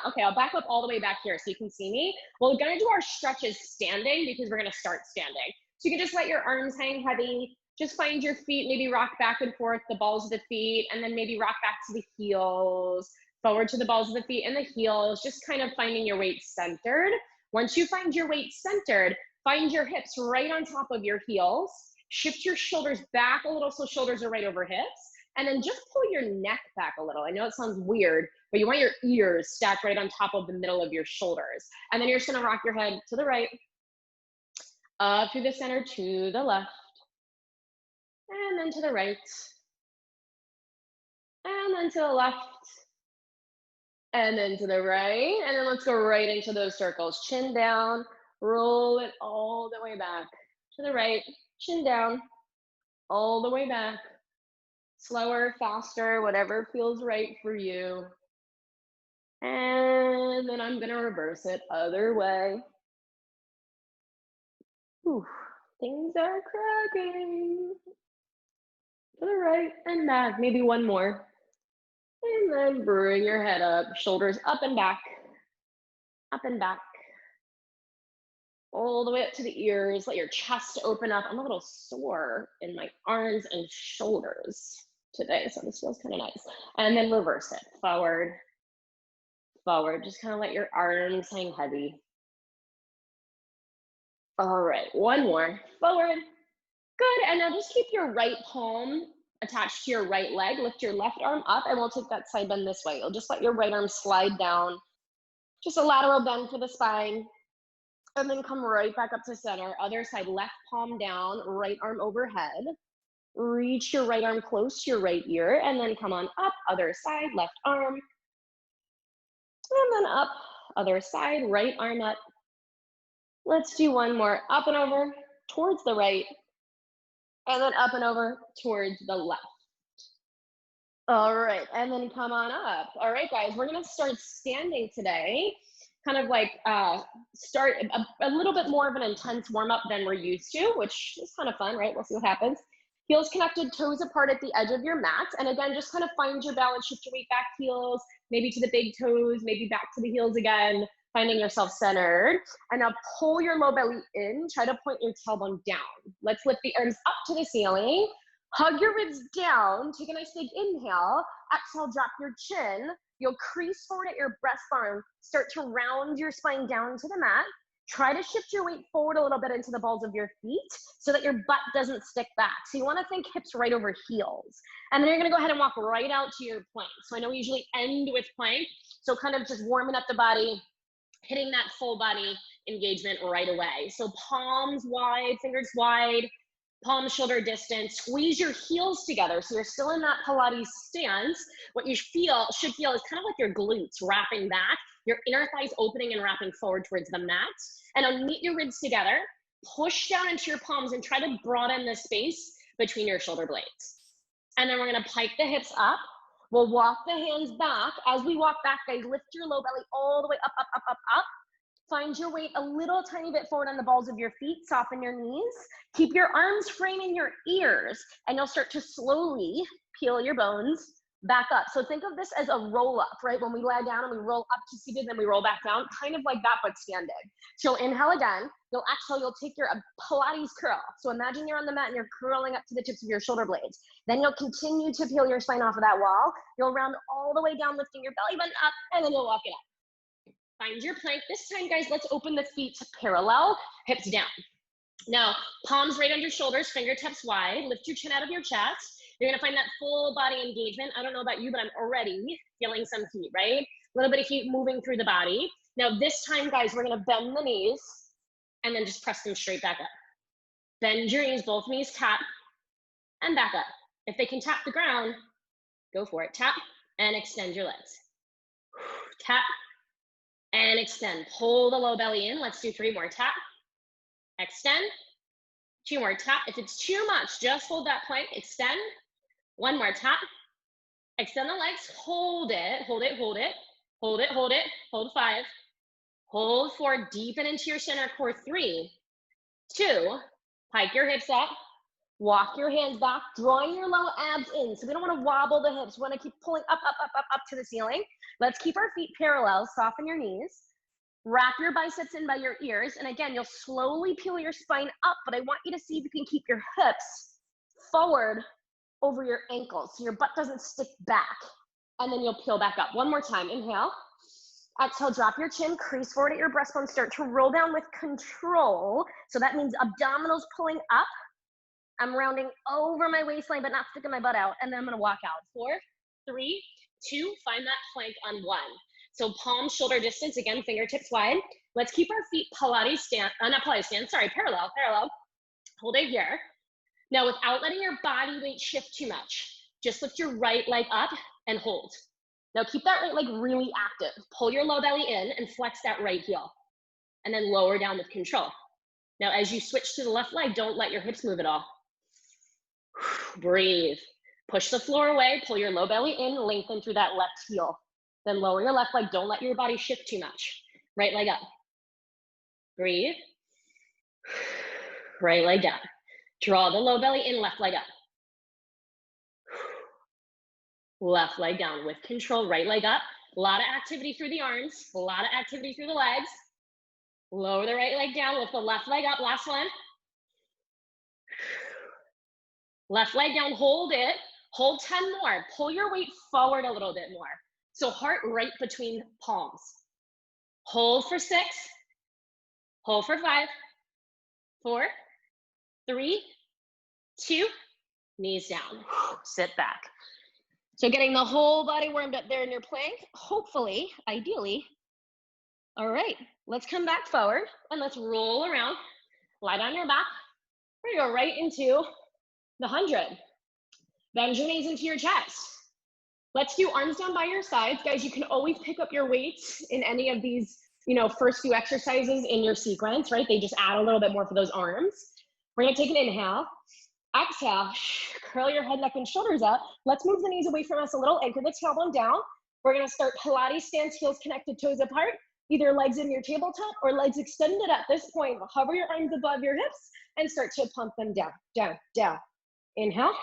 Okay, I'll back up all the way back here so you can see me. Well, we're gonna do our stretches standing because we're gonna start standing. So you can just let your arms hang heavy. Just find your feet, maybe rock back and forth, the balls of the feet, and then maybe rock back to the heels, forward to the balls of the feet and the heels, just kind of finding your weight centered. Once you find your weight centered, find your hips right on top of your heels. Shift your shoulders back a little so shoulders are right over hips. And then just pull your neck back a little. I know it sounds weird, but you want your ears stacked right on top of the middle of your shoulders. And then you're just gonna rock your head to the right, up through the center, to the left, and then to the right, and then to the left, and then to the right. And then let's go right into those circles. Chin down, roll it all the way back to the right, chin down, all the way back. Slower, faster, whatever feels right for you. And then I'm gonna reverse it other way. Whew, things are cracking. To the right and back, maybe one more. And then bring your head up, shoulders up and back, all the way up to the ears. Let your chest open up. I'm a little sore in my arms and shoulders today, so this feels kind of nice. And then reverse it, forward, forward. Just kind of let your arms hang heavy. All right, one more, forward. Good, and now just keep your right palm attached to your right leg. Lift your left arm up, and we'll take that side bend this way. You'll just let your right arm slide down. Just a lateral bend for the spine. And then come right back up to center. Other side, left palm down, right arm overhead. Reach your right arm close to your right ear, and then come on up. Other side, left arm. And then up, other side, right arm up. Let's do one more. Up and over towards the right. And then up and over towards the left. All right, and then come on up. All right, guys, we're gonna start standing today. Kind of like start a little bit more of an intense warm up than we're used to, which is kind of fun, right? We'll see what happens. Heels connected, toes apart at the edge of your mat. And again, just kind of find your balance, shift your weight back, heels, maybe to the big toes, maybe back to the heels again, finding yourself centered. And now pull your low belly in, try to point your tailbone down. Let's lift the arms up to the ceiling. Hug your ribs down, take a nice big inhale. Exhale, drop your chin. You'll crease forward at your breastbone, start to round your spine down to the mat. Try to shift your weight forward a little bit into the balls of your feet so that your butt doesn't stick back. So you wanna think hips right over heels. And then you're gonna go ahead and walk right out to your plank. So I know we usually end with plank, so kind of just warming up the body, hitting that full body engagement right away. So palms wide, fingers wide, palm shoulder distance, squeeze your heels together. So you're still in that Pilates stance. What you should feel is kind of like your glutes wrapping back, your inner thighs opening and wrapping forward towards the mat. And now meet your ribs together, push down into your palms and try to broaden the space between your shoulder blades. And then we're gonna pike the hips up. We'll walk the hands back. As we walk back, guys, lift your low belly all the way up, up, up, up, up. Find your weight a little tiny bit forward on the balls of your feet, soften your knees. Keep your arms framing your ears, and you'll start to slowly peel your bones back up. So think of this as a roll up, right? When we lie down and we roll up to seated, then we roll back down, kind of like that, but standing. So inhale again, you'll exhale, you'll take your Pilates curl. So imagine you're on the mat and you're curling up to the tips of your shoulder blades. Then you'll continue to peel your spine off of that wall. You'll round all the way down, lifting your belly button up, and then you'll walk it up. Find your plank. This time, guys, let's open the feet to parallel, hips down. Now, palms right under shoulders, fingertips wide. Lift your chin out of your chest. You're gonna find that full body engagement. I don't know about you, but I'm already feeling some heat, right? A little bit of heat moving through the body. Now, this time, guys, we're gonna bend the knees and then just press them straight back up. Bend your knees, both knees tap and back up. If they can tap the ground, go for it. Tap and extend your legs. Tap and extend. Pull the low belly in. Let's do 3 more. Tap, extend, 2 more. Tap. If it's too much, just hold that plank. Extend. 1 more. Tap, extend the legs. Hold it, hold it, hold it, hold it, hold it. Hold 5, hold 4. Deepen into your center core. 3, 2, pike your hips up. Walk your hands back, drawing your low abs in. So we don't want to wobble the hips. We want to keep pulling up, up, up, up, up to the ceiling. Let's keep our feet parallel, soften your knees. Wrap your biceps in by your ears. And again, you'll slowly peel your spine up, but I want you to see if you can keep your hips forward over your ankles so your butt doesn't stick back. And then you'll peel back up. One more time, inhale. Exhale, drop your chin, crease forward at your breastbone, start to roll down with control. So that means abdominals pulling up. I'm rounding over my waistline, but not sticking my butt out. And then I'm gonna walk out. 4, 3, 2, find that plank on 1. So palm shoulder distance, again, fingertips wide. Let's keep our feet Pilates stand, not Pilates stand, sorry, parallel. Hold it here. Now without letting your body weight shift too much, just lift your right leg up and hold. Now keep that right leg really active. Pull your low belly in and flex that right heel. And then lower down with control. Now as you switch to the left leg, don't let your hips move at all. Breathe. Push the floor away, pull your low belly in, lengthen through that left heel. Then lower your left leg, don't let your body shift too much. Right leg up. Breathe. Right leg down. Draw the low belly in, left leg up. Left leg down with control, right leg up. A lot of activity through the arms, a lot of activity through the legs. Lower the right leg down, lift the left leg up, last one. Left leg down, hold it. Hold 10 more. Pull your weight forward a little bit more. So heart right between palms. Hold for 6. Hold for 5, 4, 3, 2, knees down. Sit back. So getting the whole body warmed up there in your plank, hopefully, ideally. All right, let's come back forward and let's roll around. Lie down your back. We're gonna go right into the 100. Bend your knees into your chest. Let's do arms down by your sides. Guys, you can always pick up your weights in any of these, first few exercises in your sequence, right? They just add a little bit more for those arms. We're gonna take an inhale. Exhale, curl your head, neck, and shoulders up. Let's move the knees away from us a little, anchor the tailbone down. We're gonna start Pilates stance, heels connected, toes apart, either legs in your tabletop or legs extended at this point. Hover your arms above your hips and start to pump them down, down, down. Inhale,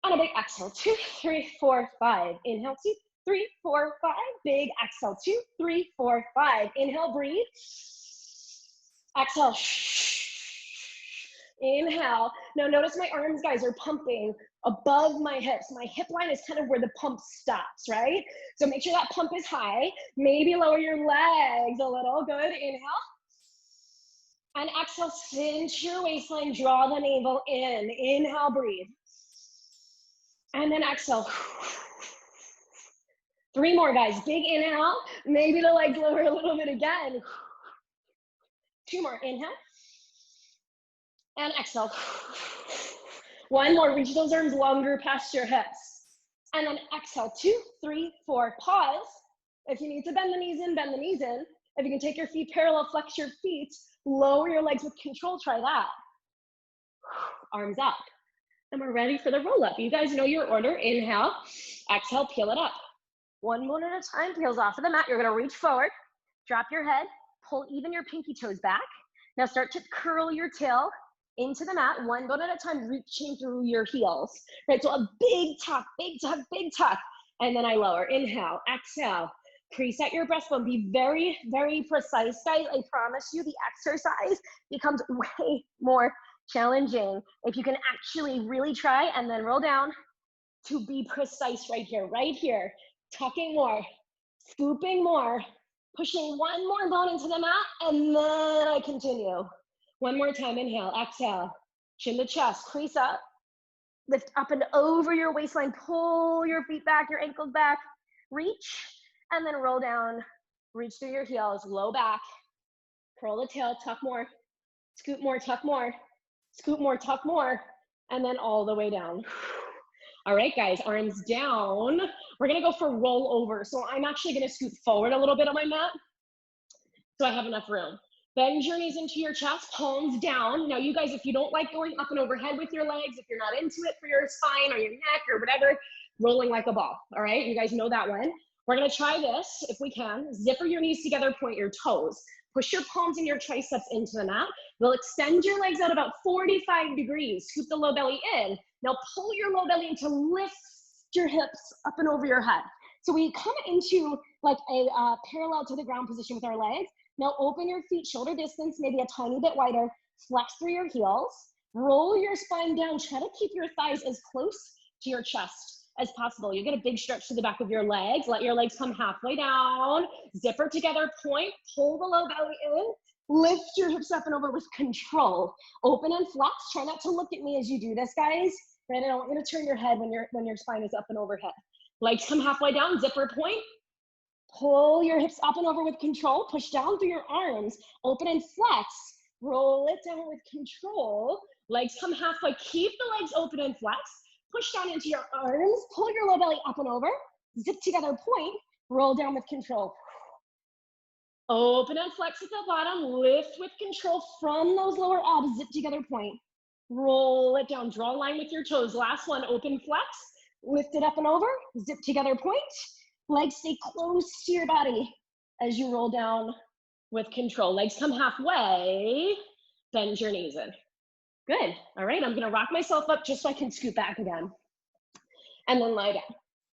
and a big exhale, 2, 3, 4, 5. Inhale, 2, 3, 4, 5. Big exhale, 2, 3, 4, 5. Inhale, breathe. Exhale, inhale. Now notice my arms, guys, are pumping above my hips. My hip line is kind of where the pump stops, right? So make sure that pump is high. Maybe lower your legs a little. Good. Inhale. And exhale, cinch your waistline, draw the navel in. Inhale, breathe. And then exhale. 3 more, guys. Big inhale. Maybe the legs lower a little bit again. 2 more. Inhale. And exhale. 1 more. Reach those arms longer past your hips. And then exhale. 2, 3, 4. Pause. If you need to bend the knees in, bend the knees in. If you can take your feet parallel, flex your feet. Lower your legs with control. Try that. Arms up. And we're ready for the roll up. You guys know your order. Inhale. Exhale. Peel it up. 1 more at a time. Peels off of the mat. You're going to reach forward. Drop your head. Pull even your pinky toes back. Now start to curl your tail into the mat, 1 bone at a time, reaching through your heels. Right, so a big tuck, big tuck, big tuck. And then I lower. Inhale, exhale. Crease at your breastbone. Be very, very precise, guys. I promise you the exercise becomes way more challenging if you can actually really try and then roll down to be precise right here. Tucking more, scooping more, pushing 1 more bone into the mat, and then I continue. 1 more time, inhale, exhale, chin to chest, crease up, lift up and over your waistline, pull your feet back, your ankles back, reach, and then roll down, reach through your heels, low back, curl the tail, tuck more, scoop more, tuck more, scoop more, tuck more, and then all the way down. All right, guys, arms down. We're gonna go for roll over. So I'm actually gonna scoot forward a little bit on my mat so I have enough room. Bend your knees into your chest, palms down. Now you guys, if you don't like going up and overhead with your legs, if you're not into it for your spine or your neck or whatever, rolling like a ball, all right? You guys know that one. We're gonna try this, if we can. Zipper your knees together, point your toes. Push your palms and your triceps into the mat. We'll extend your legs out about 45 degrees. Scoop the low belly in. Now pull your low belly in to lift your hips up and over your head. So we come into like a parallel to the ground position with our legs. Now open your feet shoulder distance, maybe a tiny bit wider. Flex through your heels. Roll your spine down. Try to keep your thighs as close to your chest as possible. You get a big stretch to the back of your legs. Let your legs come halfway down. Zipper together, point, pull the low belly in. Lift your hips up and over with control. Open and flex. Try not to look at me as you do this, guys. Right? I don't want you to turn your head when your spine is up and overhead. Legs come halfway down, zipper point. Pull your hips up and over with control. Push down through your arms. Open and flex. Roll it down with control. Legs come halfway. Keep the legs open and flex. Push down into your arms. Pull your low belly up and over. Zip together, point. Roll down with control. Open and flex at the bottom. Lift with control from those lower abs. Zip together, point. Roll it down. Draw a line with your toes. Last one. Open, flex. Lift it up and over. Zip together, point. Legs stay close to your body as you roll down with control. Legs come halfway. Bend your knees in. Good. All right, I'm gonna rock myself up just so I can scoot back again. And then lie down.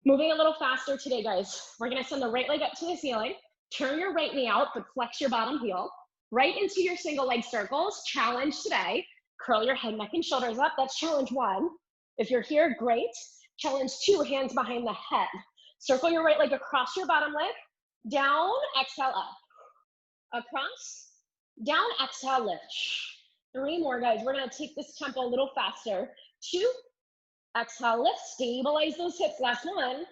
Moving a little faster today, guys. We're gonna send the right leg up to the ceiling. Turn your right knee out, but flex your bottom heel. Right into your single leg circles. Challenge today. Curl your head, neck, and shoulders up. That's challenge 1. If you're here, great. Challenge 2, hands behind the head. Circle your right leg across your bottom leg. Down, exhale up. Across, down, exhale, lift. 3 more, guys. We're gonna take this tempo a little faster. 2, exhale, lift. Stabilize those hips. Last 1.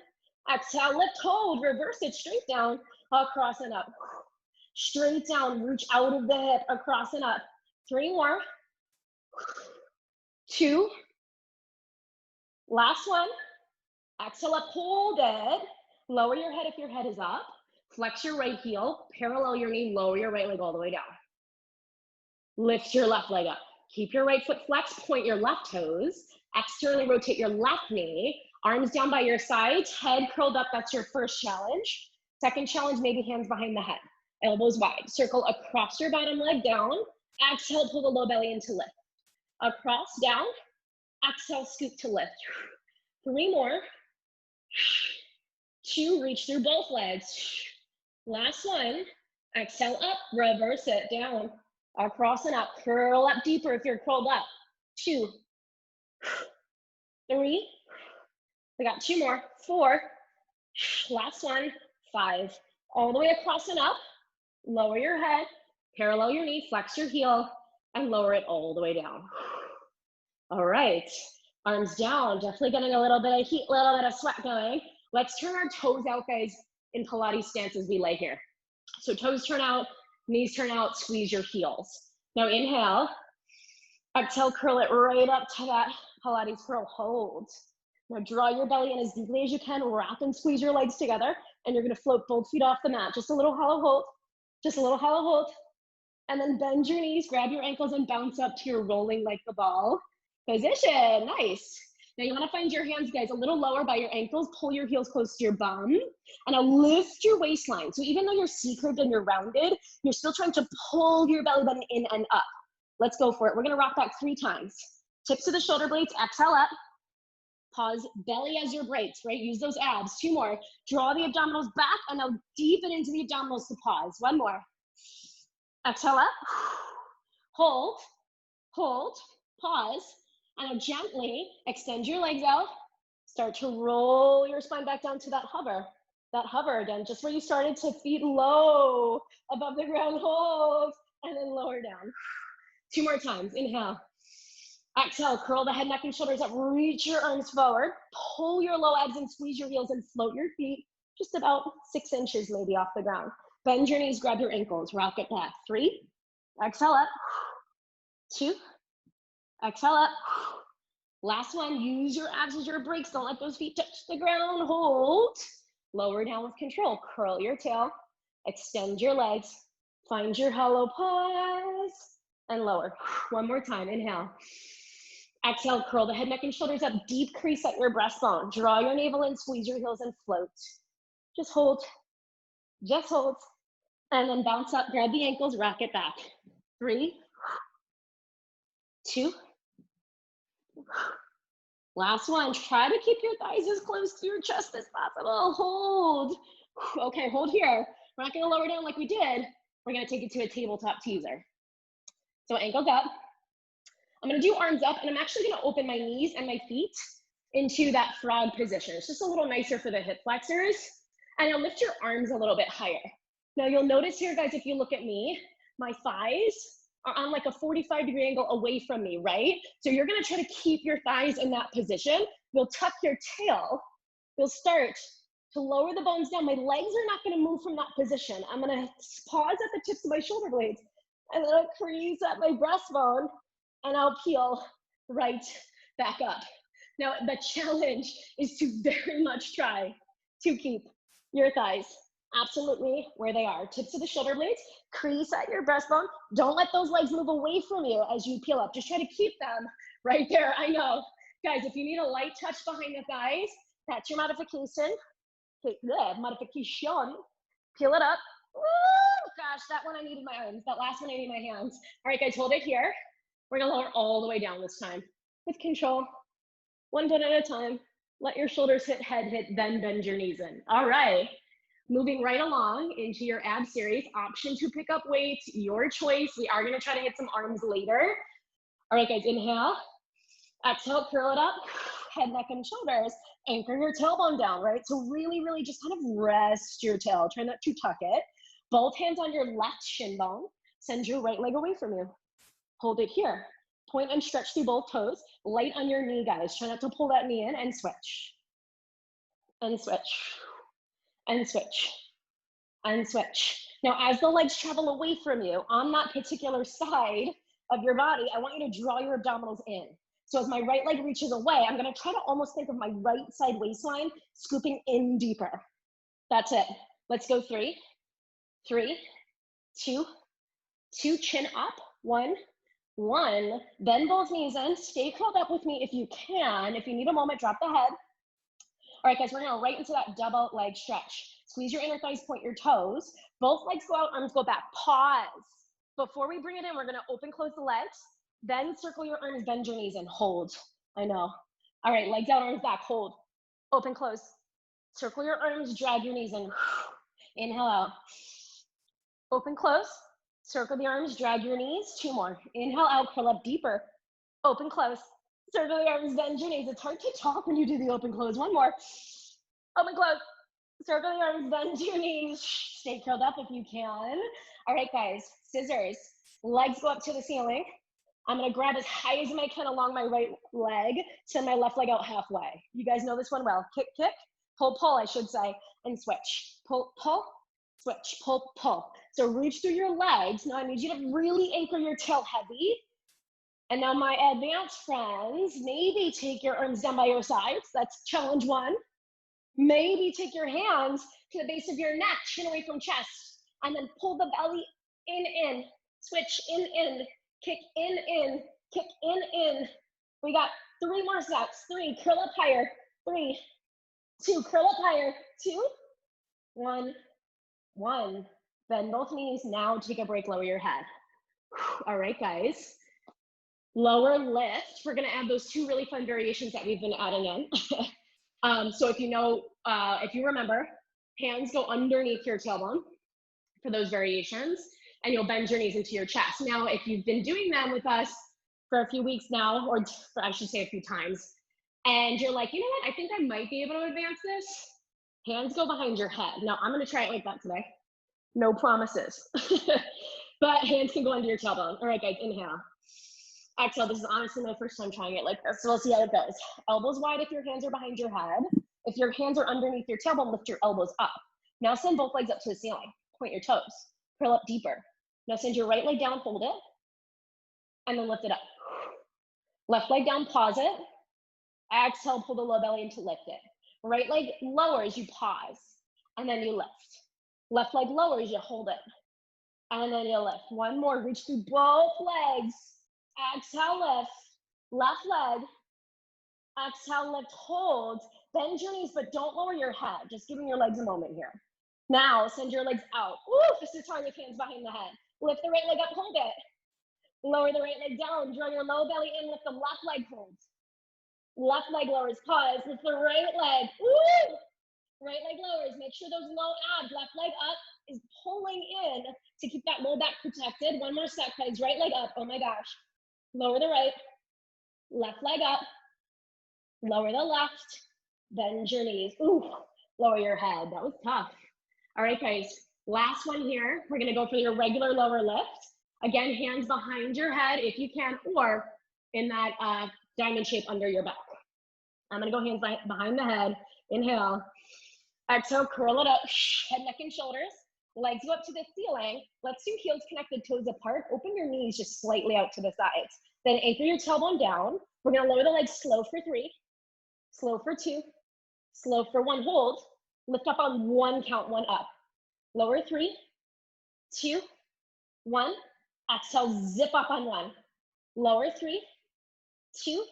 Exhale, lift, hold. Reverse it straight down, across and up. Straight down, reach out of the hip, across and up. 3 more. 2. Last 1. Exhale up, hold it. Lower your head if your head is up. Flex your right heel, parallel your knee, lower your right leg all the way down. Lift your left leg up. Keep your right foot flexed, point your left toes. Externally rotate your left knee. Arms down by your sides, head curled up, that's your first challenge. Second challenge, maybe hands behind the head. Elbows wide. Circle across your bottom leg down. Exhale, pull the low belly into lift. Across, down. Exhale, scoop to lift. 3 more. 2, reach through both legs. Last 1. Exhale up, reverse it down. Across and up, curl up deeper if you're curled up. 2, 3. We got 2 more. 4. Last 1. 5. All the way across and up. Lower your head, parallel your knee, flex your heel, and lower it all the way down. All right. Arms down, definitely getting a little bit of heat, a little bit of sweat going. Let's turn our toes out, guys, in Pilates stance as we lay here. So toes turn out, knees turn out, squeeze your heels. Now inhale, exhale, curl it right up to that Pilates curl, hold. Now draw your belly in as deeply as you can, wrap and squeeze your legs together, and you're gonna float both feet off the mat. Just a little hollow hold, just a little hollow hold. And then bend your knees, grab your ankles, and bounce up to your rolling like a ball position. Nice. Now you want to find your hands, guys, a little lower by your ankles. Pull your heels close to your bum. And now lift your waistline. So even though you're C-curved and you're rounded, you're still trying to pull your belly button in and up. Let's go for it. We're going to rock back 3 times. Tips to the shoulder blades. Exhale up. Pause. Belly as your brakes, right? Use those abs. 2 more. Draw the abdominals back and now deepen into the abdominals to pause. 1 more. Exhale up. Hold. Hold. Pause. And now gently extend your legs out. Start to roll your spine back down to that hover. That hover again, just where you started, to feet low above the ground. Hold. And then lower down. 2 more times. Inhale. Exhale. Curl the head, neck, and shoulders up. Reach your arms forward. Pull your low abs and squeeze your heels and float your feet just about 6 inches maybe off the ground. Bend your knees, grab your ankles, rock it back. 3. Exhale up. 2. Exhale up. Last one, use your abs as your brakes. Don't let those feet touch the ground. Hold. Lower down with control. Curl your tail. Extend your legs. Find your hollow pause. And lower. 1 more time. Inhale. Exhale. Curl the head, neck, and shoulders up. Deep crease at your breastbone. Draw your navel in. Squeeze your heels and float. Just hold, just hold. And then bounce up, grab the ankles, rock it back. 3, 2. Last one. Try to keep your thighs as close to your chest as possible. Hold. Okay, hold here. We're not gonna lower down like we did. We're gonna take it to a tabletop teaser. So ankles up. I'm gonna do arms up, and I'm actually gonna open my knees and my feet into that frog position. It's just a little nicer for the hip flexors. And I'll lift your arms a little bit higher. Now you'll notice here, guys, if you look at me, my thighs are on like a 45-degree angle away from me, right? So you're gonna try to keep your thighs in that position. You'll tuck your tail. You'll start to lower the bones down. My legs are not gonna move from that position. I'm gonna pause at the tips of my shoulder blades, and then I'll crease at my breastbone, and I'll peel right back up. Now, the challenge is to very much try to keep your thighs absolutely where they are. Tips of the shoulder blades, crease at your breastbone. Don't let those legs move away from you as you peel up. Just try to keep them right there. I know. Guys, if you need a light touch behind the thighs, that's your modification. Okay, good. Modification. Peel it up. Woo! Gosh, that one I needed my arms. That last one I need my hands. All right, guys, hold it here. We're gonna lower all the way down this time with control. One foot at a time. Let your shoulders hit, head hit, then bend your knees in. All right. Moving right along into your ab series, option to pick up weight, your choice. We are gonna try to hit some arms later. All right, guys, inhale. Exhale, curl it up, head, neck, and shoulders. Anchor your tailbone down, right? So really, really just kind of rest your tail. Try not to tuck it. Both hands on your left shin bone. Send your right leg away from you. Hold it here. Point and stretch through both toes. Light on your knee, guys. Try not to pull that knee in, and switch. And switch. And switch. And switch. Now, as the legs travel away from you on that particular side of your body, I want you to draw your abdominals in. So as my right leg reaches away, I'm gonna try to almost think of my right side waistline scooping in deeper. That's it. Let's go 3, 3, 2, 2, chin up, 1, 1. Bend both knees in. Stay curled up with me if you can. If you need a moment, drop the head. All right, guys, we're gonna right into that double leg stretch. Squeeze your inner thighs, point your toes. Both legs go out, arms go back. Pause. Before we bring it in, we're gonna open, close the legs. Then circle your arms, bend your knees, and hold. I know. All right, legs out, arms back, hold. Open, close. Circle your arms, drag your knees in. Inhale out. Open, close. Circle the arms, drag your knees. 2 more. Inhale out, curl up deeper. Open, close. Circle the arms, bend your knees. It's hard to talk when you do the open, close. 1 more. Open, close. Circle the arms, bend your knees. Stay curled up if you can. All right, guys, scissors. Legs go up to the ceiling. I'm gonna grab as high as I can along my right leg, send my left leg out halfway. You guys know this one well. Kick, kick, pull, pull, I should say, and switch. Pull, pull, switch, pull, pull. So reach through your legs. Now I need you to really anchor your tail heavy. And now my advanced friends, maybe take your arms down by your sides. That's challenge 1. Maybe take your hands to the base of your neck, chin away from chest, and then pull the belly in, switch in, kick in, kick in. We got 3 more steps. 3, curl up higher. 3, 2, curl up higher. 2, 1, 1. Bend both knees. Now take a break, lower your head. All right, guys. Lower lift. We're gonna add those 2 really fun variations that we've been adding in. So if you remember, hands go underneath your tailbone for those variations, and you'll bend your knees into your chest. Now, if you've been doing them with us for a few weeks now, or I should say a few times, and you're like, you know what, I think I might be able to advance this, hands go behind your head. Now, I'm gonna try it like that today. No promises. But hands can go under your tailbone. All right, guys, inhale. Exhale, this is honestly my first time trying it like this, so we'll see how it goes. Elbows wide if your hands are behind your head. If your hands are underneath your tailbone, lift your elbows up. Now send both legs up to the ceiling. Point your toes. Curl up deeper. Now send your right leg down, hold it, and then lift it up. Left leg down, pause it. Exhale, pull the low belly in to lift it. Right leg lowers, you pause, and then you lift. Left leg lowers, you hold it, and then you lift. 1 more, reach through both legs. Exhale, lift. Left leg. Exhale, lift, hold. Bend your knees, but don't lower your head. Just giving your legs a moment here. Now, send your legs out. Ooh, fist to target, hands behind the head. Lift the right leg up, hold it. Lower the right leg down, draw your low belly in, lift the left leg, hold. Left leg lowers, pause, lift the right leg. Ooh! Right leg lowers, make sure those low abs, left leg up is pulling in to keep that low back protected. One more set, guys, right leg up, oh my gosh. Lower the right, left leg up, lower the left, bend your knees. Ooh, lower your head, that was tough. All right, guys, last one here. We're gonna go for your regular lower lift. Again, hands behind your head if you can, or in that diamond shape under your back. I'm gonna go hands behind the head. Inhale, exhale, curl it up, head, neck, and shoulders. Legs go up to the ceiling. Let's do heels connected, toes apart. Open your knees just slightly out to the sides. Then anchor your tailbone down. We're gonna lower the legs slow for 3, slow for 2, slow for 1, hold. Lift up on 1 count, 1 up. Lower 3, 2, 1. Exhale, zip up on 1. Lower 3, 2,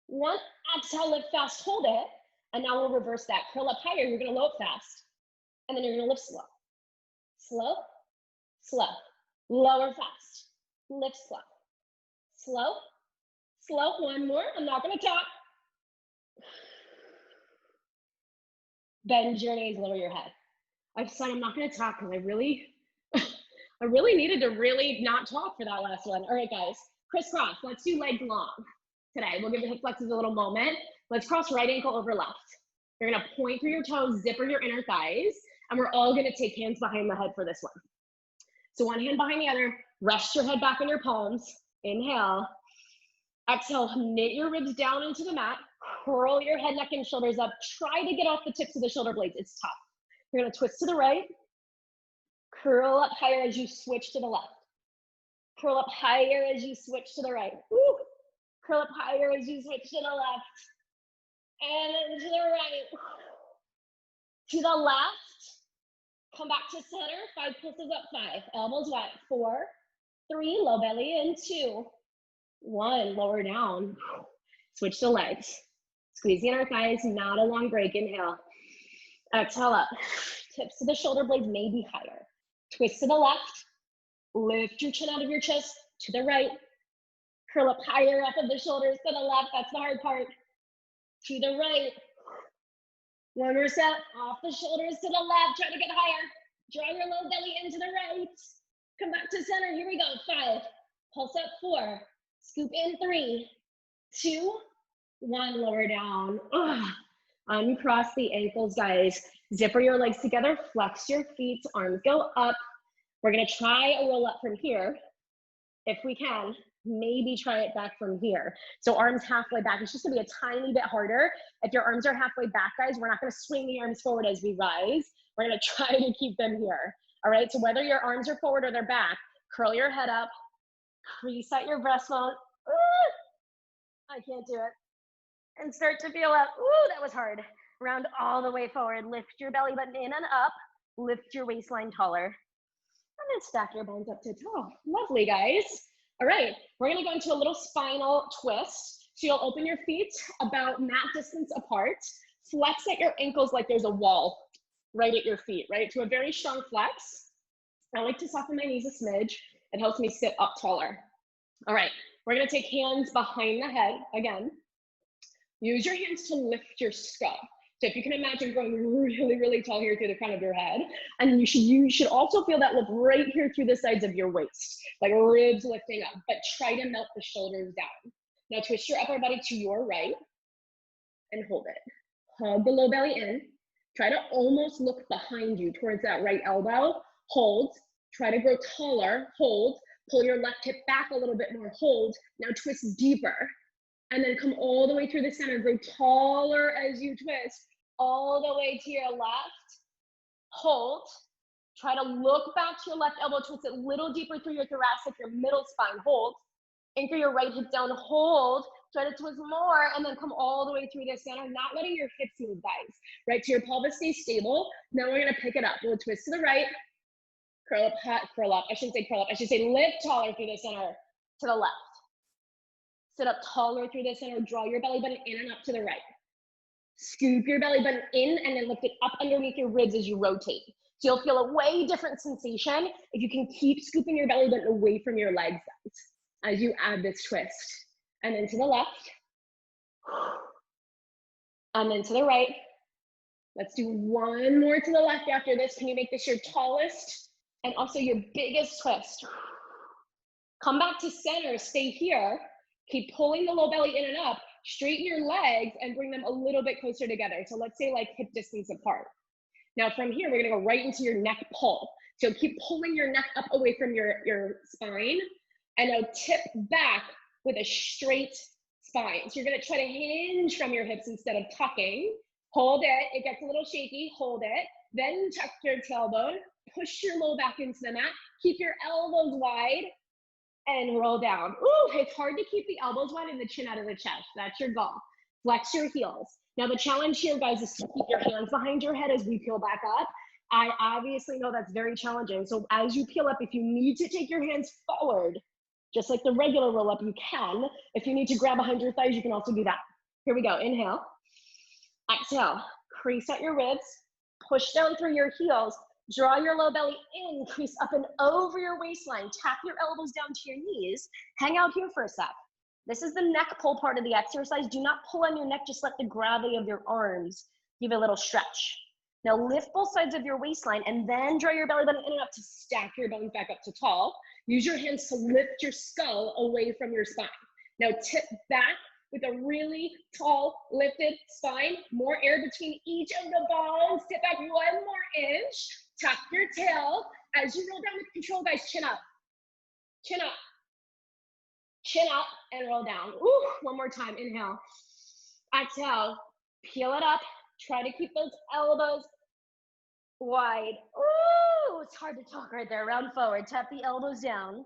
1. Exhale, lift fast, hold it. And now we'll reverse that. Curl up higher, you're gonna low up fast. And then you're gonna lift slow. Slow, slow. Lower fast. Lift slow. Slow, slow. 1 more, I'm not gonna talk. Bend your knees, lower your head. I've said I'm not gonna talk because I really needed to really not talk for that last one. All right, guys, crisscross. Let's do legs long today. We'll give the hip flexors a little moment. Let's cross right ankle over left. You're gonna point through your toes, zipper your inner thighs, and we're all gonna take hands behind the head for this one. So one hand behind the other, rest your head back in your palms. Inhale. Exhale, knit your ribs down into the mat. Curl your head, neck, and shoulders up. Try to get off the tips of the shoulder blades. It's tough. You're gonna twist to the right. Curl up higher as you switch to the left. Curl up higher as you switch to the right. Woo. Curl up higher as you switch to the left. And then to the right. To the left. Come back to center. 5 pulses up, 5. Elbows wide. 4, 3, low belly in. 2, 1, lower down. Switch the legs. Squeeze the inner thighs, not a long break. Inhale. Exhale up. Tips to the shoulder blades may be higher. Twist to the left. Lift your chin out of your chest to the right. Curl up higher off of the shoulders to the left. That's the hard part. To the right. 1 more set. Off the shoulders to the left. Try to get higher. Draw your low belly into the right. Come back to center. Here we go. 5. Pulse up. 4. Scoop in. 3, 2, 1. Lower down. Ugh. Uncross the ankles, guys. Zipper your legs together. Flex your feet. Arms go up. We're gonna try a roll up from here. If we can, maybe try it back from here. So arms halfway back. It's just gonna be a tiny bit harder. If your arms are halfway back, guys, we're not gonna swing the arms forward as we rise. We're gonna try to keep them here. All right, so whether your arms are forward or they're back, curl your head up, reset your breastbone. I can't do it. And start to feel up. Ooh, that was hard. Round all the way forward. Lift your belly button in and up. Lift your waistline taller. And then stack your bones up to tall. Lovely, guys. All right, we're gonna go into a little spinal twist. So you'll open your feet about mat distance apart. Flex at your ankles like there's a wall right at your feet, right? To a very strong flex. I like to soften my knees a smidge. It helps me sit up taller. All right, we're gonna take hands behind the head again. Use your hands to lift your skull. So if you can imagine going really, really tall here through the front of your head, and you should also feel that lift right here through the sides of your waist, like ribs lifting up, but try to melt the shoulders down. Now twist your upper body to your right and hold it. Hug the low belly in. Try to almost look behind you towards that right elbow. Hold. Try to grow taller. Hold. Pull your left hip back a little bit more. Hold. Now twist deeper. And then come all the way through the center. Grow taller as you twist. All the way to your left. Hold. Try to look back to your left elbow. Twist it a little deeper through your thoracic, your middle spine. Hold. Anchor your right hip down. Hold. Try to twist more. And then come all the way through the center. Not letting your hips move, guys. Right? So your pelvis stays stable. Now we're going to pick it up. We'll twist to the right. Curl up, curl up. I shouldn't say curl up. I should say lift taller through the center to the left. Sit up taller through the center. Draw your belly button in and up to the right. Scoop your belly button in and then lift it up underneath your ribs as you rotate. So you'll feel a way different sensation if you can keep scooping your belly button away from your legs as you add this twist. And then to the left, and then to the right. Let's do one more to the left after this. Can you make this your tallest and also your biggest twist? Come back to center, stay here. Keep pulling the low belly in and up. Straighten your legs and bring them a little bit closer together. So let's say like hip distance apart. Now from here, we're gonna go right into your neck pull. So keep pulling your neck up away from your spine, and now tip back with a straight spine. So you're gonna try to hinge from your hips instead of tucking. Hold it, it gets a little shaky, hold it. Then tuck your tailbone, push your low back into the mat, keep your elbows wide, and roll down. Ooh, it's hard to keep the elbows wide and the chin out of the chest. That's your goal. Flex your heels. Now the challenge here, guys, is to keep your hands behind your head as we peel back up. I obviously know that's very challenging. So as you peel up, if you need to take your hands forward, just like the regular roll up, you can. If you need to grab behind your thighs, you can also do that. Here we go, inhale. Exhale, crease out your ribs, push down through your heels, draw your low belly in, crease up and over your waistline, tap your elbows down to your knees, hang out here for a sec. This is the neck pull part of the exercise. Do not pull on your neck, just let the gravity of your arms give a little stretch. Now lift both sides of your waistline and then draw your belly button in and up to stack your bones back up to tall. Use your hands to lift your skull away from your spine. Now tip back with a really tall lifted spine, more air between each of the bones. Tip back 1 more inch, tuck your tail. As you roll down with control, guys, chin up, chin up. Chin up and roll down. Ooh, one more time, inhale. Exhale, peel it up. Try to keep those elbows wide. Ooh, it's hard to talk right there. Round forward, tap the elbows down.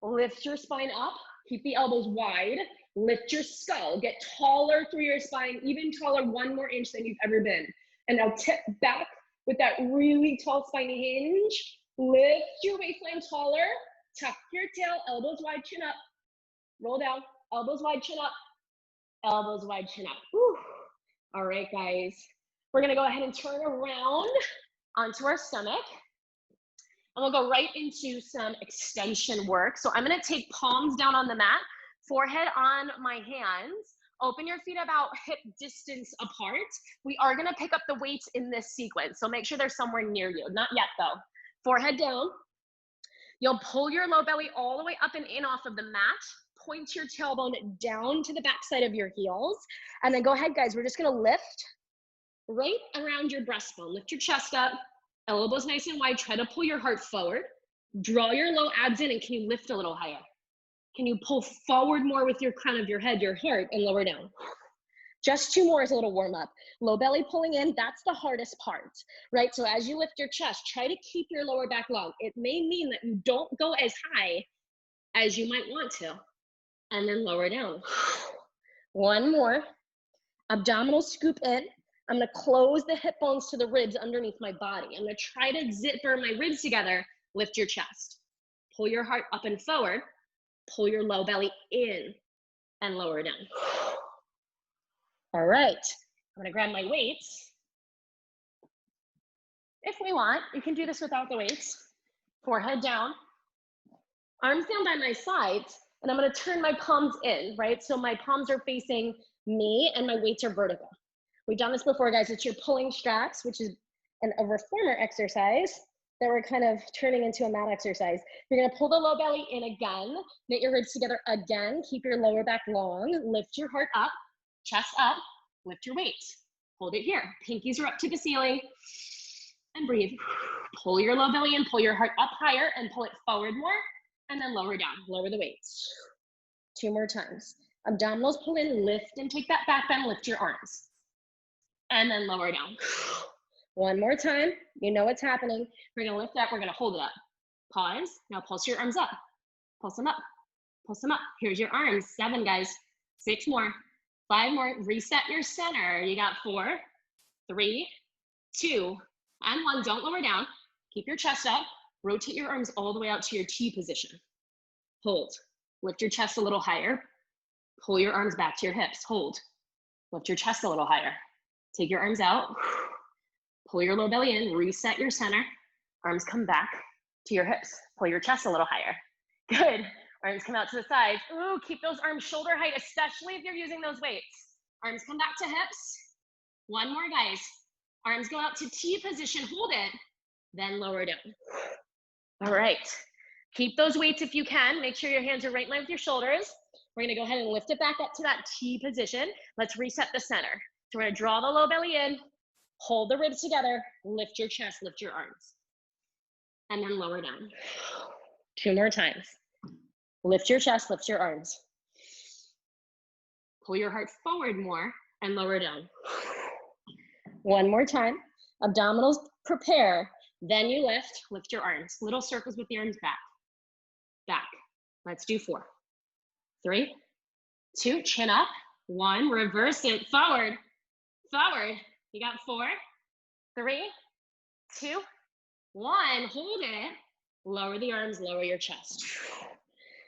Lift your spine up, keep the elbows wide. Lift your skull, get taller through your spine, even taller 1 more inch than you've ever been. And now tip back with that really tall spine hinge. Lift your waistline taller, tuck your tail, elbows wide, chin up. Roll down, elbows wide, chin up, elbows wide, chin up. Whew. All right, guys. We're gonna go ahead and turn around onto our stomach. And we'll go right into some extension work. So I'm gonna take palms down on the mat, forehead on my hands. Open your feet about hip distance apart. We are gonna pick up the weights in this sequence. So make sure they're somewhere near you. Not yet though. Forehead down. You'll pull your low belly all the way up and in off of the mat. Point your tailbone down to the backside of your heels. And then go ahead, guys. We're just gonna lift right around your breastbone. Lift your chest up, elbows nice and wide. Try to pull your heart forward. Draw your low abs in, and can you lift a little higher? Can you pull forward more with your crown of your head, your heart, and lower down? Just 2 more as a little warm up. Low belly pulling in, that's the hardest part, right? So as you lift your chest, try to keep your lower back long. It may mean that you don't go as high as you might want to. And then lower down. 1 more. Abdominal scoop in. I'm gonna close the hip bones to the ribs underneath my body. I'm gonna try to zipper my ribs together. Lift your chest. Pull your heart up and forward. Pull your low belly in and lower down. All right, I'm gonna grab my weights. If we want, you can do this without the weights. Forehead down, arms down by my sides, and I'm gonna turn my palms in, right? So my palms are facing me and my weights are vertical. We've done this before, guys. It's your pulling straps, which is a reformer exercise that we're kind of turning into a mat exercise. You're gonna pull the low belly in again, knit your ribs together again, keep your lower back long, lift your heart up, chest up, lift your weights. Hold it here. Pinkies are up to the ceiling, and breathe. Pull your low belly in, pull your heart up higher, and pull it forward more, and then lower down. Lower the weights. 2 more times. Abdominals pull in, lift, and take that back bend, lift your arms. And then lower down. 1 more time. You know what's happening. We're gonna lift up, we're gonna hold it up. Pause. Now pulse your arms up. Pulse them up. Pulse them up. Here's your arms. 7, guys. 6 more. 5 more. Reset your center. You got 4, 3, 2, and 1. Don't lower down. Keep your chest up. Rotate your arms all the way out to your T position. Hold. Lift your chest a little higher. Pull your arms back to your hips. Hold. Lift your chest a little higher. Take your arms out. Pull your low belly in, reset your center. Arms come back to your hips. Pull your chest a little higher. Good. Arms come out to the sides. Ooh, keep those arms shoulder height, especially if you're using those weights. Arms come back to hips. One more, guys. Arms go out to T position, hold it, then lower down. All right. Keep those weights if you can. Make sure your hands are right in line with your shoulders. We're gonna go ahead and lift it back up to that T position. Let's reset the center. So we're gonna draw the low belly in, hold the ribs together, lift your chest, lift your arms, and then lower down. 2 more times. Lift your chest, lift your arms. Pull your heart forward more and lower down. 1 more time. Abdominals prepare. Then you lift your arms. Little circles with the arms back. Back. Let's do 4. 3, 2, chin up. 1, reverse it, forward, forward. You got 4, 3, 2, 1, hold it. Lower the arms, lower your chest.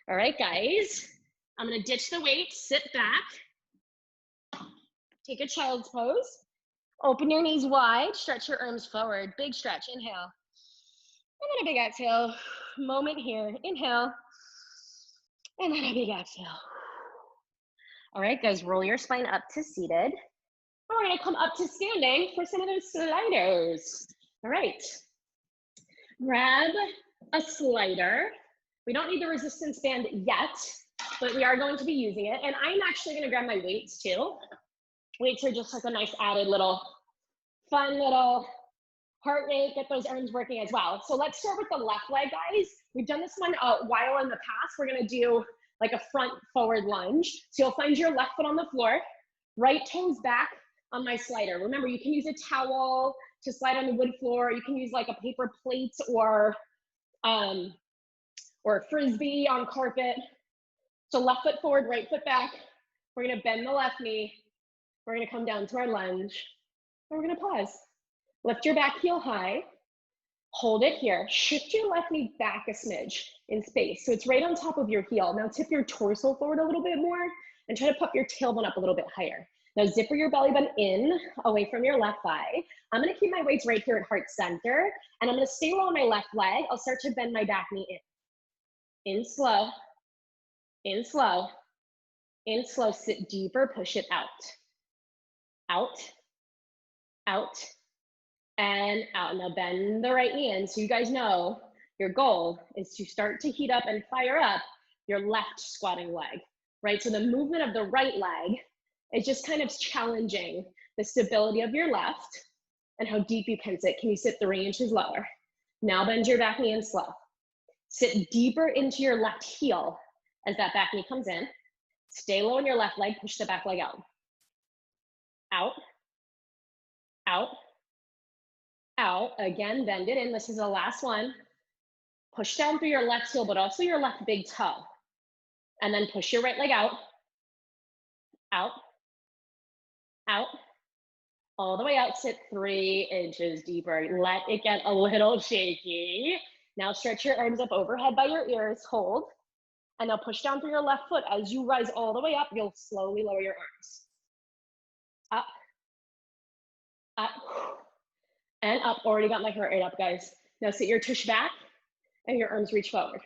All right, guys. I'm gonna ditch the weight, sit back. Take a child's pose. Open your knees wide, stretch your arms forward. Big stretch, inhale. And then a big exhale. Moment here, inhale. And then a big exhale. All right, guys, roll your spine up to seated. We're gonna come up to standing for some of those sliders. All right, grab a slider. We don't need the resistance band yet, but we are going to be using it. And I'm actually gonna grab my weights too. Weights are just like a nice added little, fun little heart rate, get those arms working as well. So let's start with the left leg, guys. We've done this one a while in the past. We're gonna do like a front forward lunge. So you'll find your left foot on the floor, right toes back on my slider. Remember, you can use a towel to slide on the wood floor. You can use like a paper plate or a Frisbee on carpet. So left foot forward, right foot back. We're gonna bend the left knee. We're gonna come down to our lunge. And we're gonna pause. Lift your back heel high. Hold it here. Shift your left knee back a smidge in space. So it's right on top of your heel. Now tip your torso forward a little bit more and try to pop your tailbone up a little bit higher. Now zipper your belly button in, away from your left thigh. I'm gonna keep my weights right here at heart center, and I'm gonna stay low on my left leg. I'll start to bend my back knee in. In slow, in slow, in slow, sit deeper, push it out. Out, out, and out. Now bend the right knee in. So you guys know your goal is to start to heat up and fire up your left squatting leg, right? So the movement of the right leg is just kind of challenging the stability of your left and how deep you can sit. Can you sit 3 inches lower? Now bend your back knee in slow. Sit deeper into your left heel as that back knee comes in. Stay low on your left leg, push the back leg out. Out, out, out. Again, bend it in. This is the last one. Push down through your left heel, but also your left big toe. And then push your right leg out, out, out, all the way out. Sit 3 inches deeper. Let it get a little shaky. Now stretch your arms up overhead by your ears, hold. And now push down through your left foot. As you rise all the way up, you'll slowly lower your arms. Up, up, and up. Already got my heart rate up, guys. Now sit your tush back and your arms reach forward.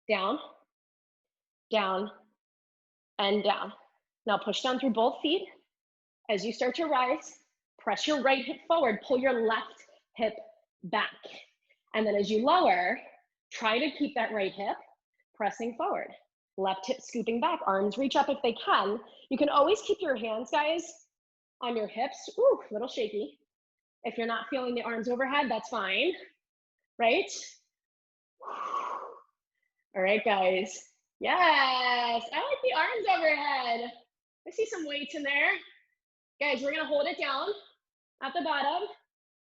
Down, down, and down. Now push down through both feet. As you start to rise, press your right hip forward, pull your left hip back. And then as you lower, try to keep that right hip pressing forward. Left hip scooping back, arms reach up if they can. You can always keep your hands, guys, on your hips. Ooh, a little shaky. If you're not feeling the arms overhead, that's fine, right? All right, guys. Yes, I like the arms overhead. I see some weights in there. Guys, we're gonna hold it down at the bottom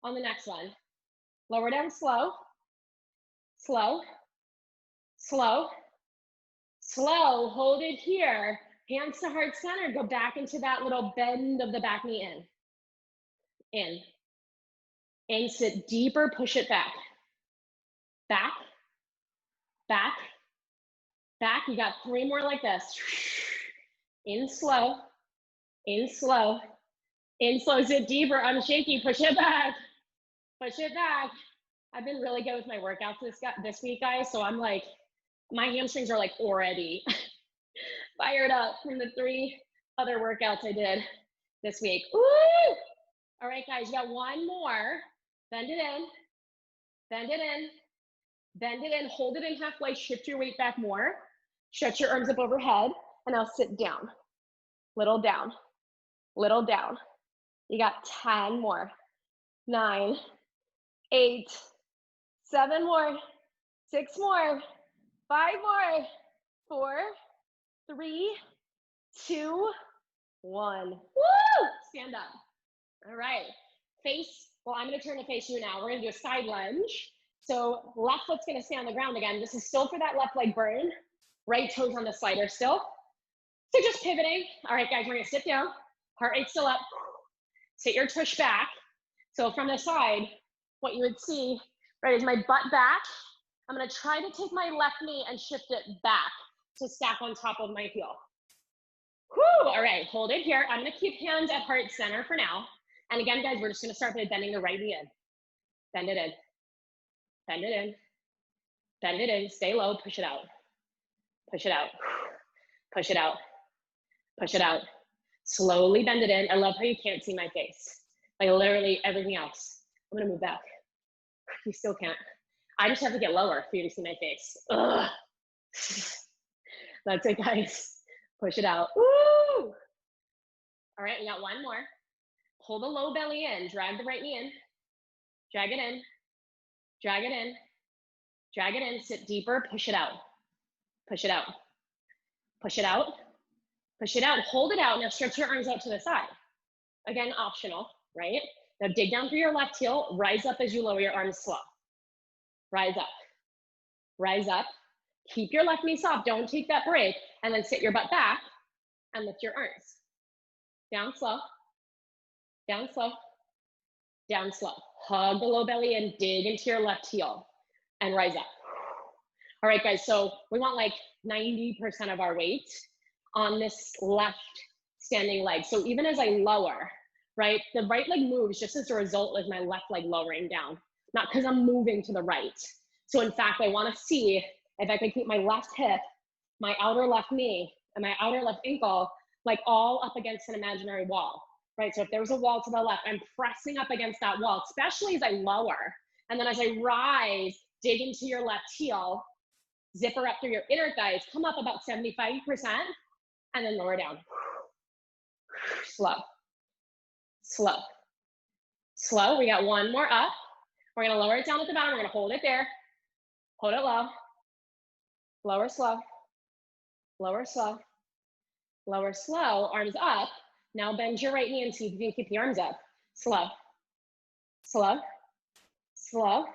on the next one. Lower down slow, slow, slow, slow. Hold it here. Hands to heart center. Go back into that little bend of the back knee in. In. And sit deeper, push it back. Back, back, back. You got 3 more like this. In slow, In slow, sit deeper, I'm shaky, push it back, push it back. I've been really good with my workouts this week, guys, so I'm like, my hamstrings are like already fired up from the 3 other workouts I did this week. Woo! All right, guys, you got one more. Bend it in, bend it in, bend it in, hold it in halfway, shift your weight back more, stretch your arms up overhead, and now sit down. Little down, little down. You got 10 more. 9, 8, 7 more, 6 more, 5 more, 4, 3, 2, 1. Woo! Stand up. All right. Face, well, I'm going to turn to face you now. We're going to do a side lunge. So left foot's going to stay on the ground again. This is still for that left leg burn. Right toes on the slider still. So just pivoting. All right, guys, we're going to sit down. Heart rate still up. Sit your tush back. So from the side, what you would see, right, is my butt back. I'm going to try to take my left knee and shift it back to stack on top of my heel. Whew, all right, hold it here. I'm going to keep hands at heart center for now. And again, guys, we're just going to start by bending the right knee in. Bend it in. Bend it in. Bend it in. Stay low. Push it out. Push it out. Push it out. Push it out. Slowly bend it in. I love how you can't see my face. Like literally everything else. I'm going to move back. You still can't. I just have to get lower for you to see my face. Ugh. That's it, guys. Push it out. Woo! All right, we got one more. Pull the low belly in. Drag the right knee in. Drag it in. Drag it in. Drag it in. Sit deeper. Push it out. Push it out. Push it out. Push it out. Hold it out. Now stretch your arms out to the side. Again, optional, right? Now dig down through your left heel. Rise up as you lower your arms slow. Rise up. Rise up. Keep your left knee soft. Don't take that break. And then sit your butt back and lift your arms. Down slow. Down slow. Down slow. Hug the low belly and dig into your left heel and rise up. All right, guys, so we want like 90% of our weight on this left standing leg. So even as I lower, right, the right leg moves just as a result of my left leg lowering down, not because I'm moving to the right. So in fact, I want to see if I can keep my left hip, my outer left knee, and my outer left ankle like all up against an imaginary wall, right? So if there was a wall to the left, I'm pressing up against that wall, especially as I lower. And then as I rise, dig into your left heel, zipper up through your inner thighs, come up about 75%, and then lower down. Slow, slow, slow. We got one more up. We're gonna lower it down at the bottom. We're gonna hold it there. Hold it low. Lower slow, lower slow, lower slow, arms up. Now bend your right knee and see if you can keep the arms up. Slow, slow, slow.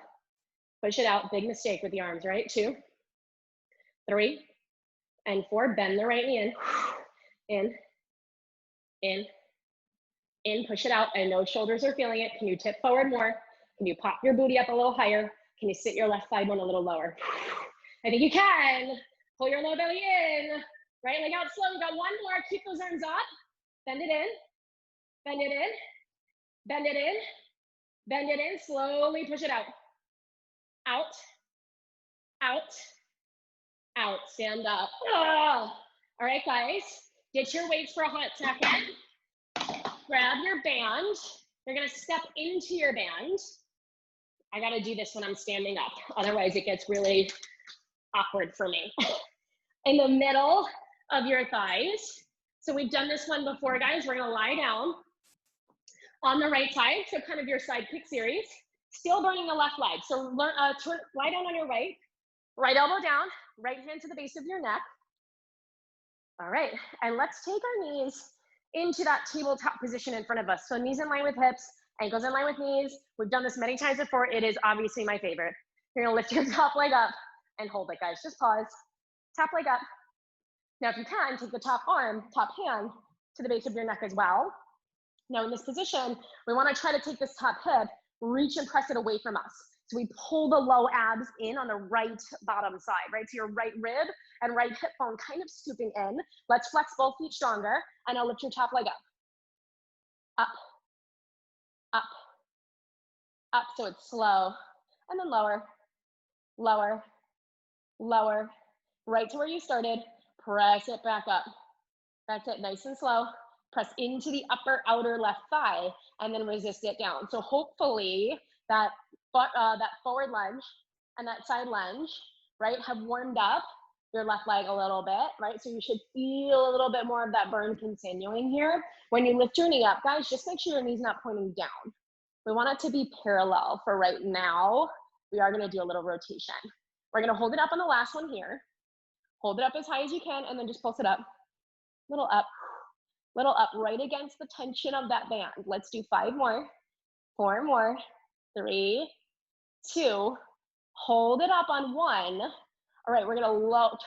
Push it out, big mistake with the arms, right? 2, 3, and 4. Bend the right knee in, in, push it out. I know shoulders are feeling it. Can you tip forward more? Can you pop your booty up a little higher? Can you sit your left thigh bone a little lower? I think you can. Pull your low belly in. Right leg out slow. We got one more. Keep those arms up. Bend it in. Bend it in. Bend it in. Bend it in. Slowly push it out. Out. Out. Out. Stand up. Oh. All right, guys. Get your weights for a hot second. Grab your band. You're going to step into your band. I got to do this when I'm standing up. Otherwise, it gets really awkward for me. In the middle of your thighs. So we've done this one before, guys. We're going to lie down on the right side. So kind of your side kick series. Still burning the left leg. So lie down on your right. Right elbow down. Right hand to the base of your neck. All right. And let's take our knees into that tabletop position in front of us. So knees in line with hips, ankles in line with knees. We've done this many times before. It is obviously my favorite. You're gonna lift your top leg up and hold it, guys. Just pause. Top leg up. Now, if you can, take the top arm, top hand to the base of your neck as well. Now, in this position, we wanna try to take this top hip, reach and press it away from us. So we pull the low abs in on the right bottom side, right? So your right rib and right hip bone kind of scooping in. Let's flex both feet stronger, and I'll lift your top leg up. Up, up, up, so it's slow, and then lower, lower, lower, right to where you started, press it back up. That's it, nice and slow. Press into the upper outer left thigh, and then resist it down. So hopefully that forward lunge and that side lunge, right, have warmed up your left leg a little bit, right? So you should feel a little bit more of that burn continuing here. When you lift your knee up, guys, just make sure your knee's not pointing down. We want it to be parallel for right now. We are gonna do a little rotation. We're gonna hold it up on the last one here. Hold it up as high as you can, and then just pulse it up. Little up, right against the tension of that band. Let's do 5 more, 4 more, 3, 2, hold it up on 1. All right, we're gonna